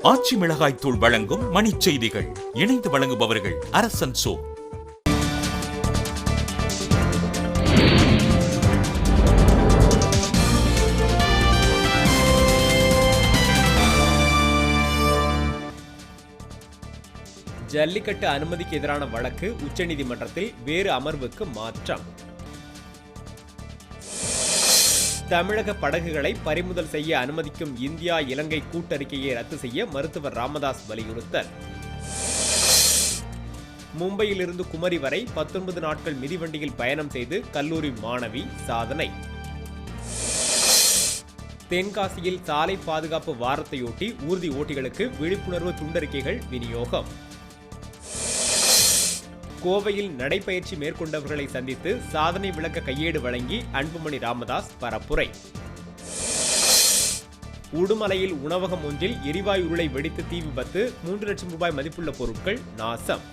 ஆச்சி மிளகாய் தூள் வழங்கும் மணிச் செய்திகள். இணைந்து வழங்குபவர்கள் அரசன் சோ. ஜல்லிக்கட்டு அனுமதிக்கு எதிரான வழக்கு உச்சநீதிமன்றத்தில் வேறு அமர்வுக்கு மாற்றம். தமிழக படகுகளை பறிமுதல் செய்ய அனுமதிக்கும் இந்தியா இலங்கை கூட்டறிக்கையை ரத்து செய்ய மருத்துவர் ராமதாஸ் வலியுறுத்தல். மும்பையிலிருந்து குமரி வரை 19 நாட்கள் மிதிவண்டியில் பயணம் செய்து கல்லூரி மாணவி சாதனை. தென்காசியில் சாலை பாதுகாப்பு வாரத்தையொட்டி ஊர்தி ஓட்டிகளுக்கு விழிப்புணர்வு துண்டறிக்கைகள் விநியோகம். கோவையில் நடைபயிற்சி மேற்கொண்டவர்களை சந்தித்து சாதனை விளக்க கையேடு வழங்கி அன்புமணி ராமதாஸ் பரப்புரை. உடுமலையில் உணவகம் ஒன்றில் எரிவாயு உருளை வெடித்து தீ விபத்து, 3 லட்சம் ரூபாய் மதிப்புள்ள பொருட்கள் நாசம்.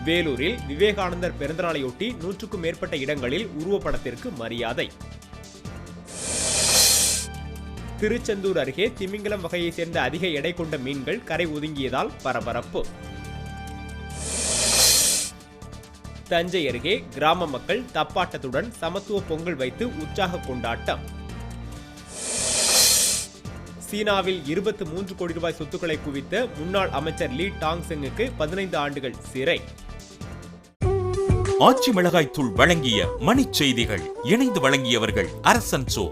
வேலூரில் விவேகானந்தர் பிறந்தநாளையொட்டி 100க்கும் மேற்பட்ட இடங்களில் உருவப்படத்திற்கு மரியாதை. திருச்செந்தூர் அருகே திமிங்கலம் வகையை சேர்ந்த அதிக எடை கொண்ட மீன்கள் கரை ஒதுங்கியதால் பரபரப்பு. தஞ்சை அருகே கிராம மக்கள் தப்பாட்டத்துடன் சமத்துவ பொங்கல் வைத்து உற்சாக கொண்டாட்டம். சீனாவில் 23 கோடி ரூபாய் சொத்துக்களை குவித்த முன்னாள் அமைச்சர் லீ டாங்செங்குக்கு 15 ஆண்டுகள் சிறை. ஆச்சி மிளகாய் தூள் வழங்கிய மணிச் செய்திகள். இணைந்து வழங்கியவர்கள் அரசன் சோ.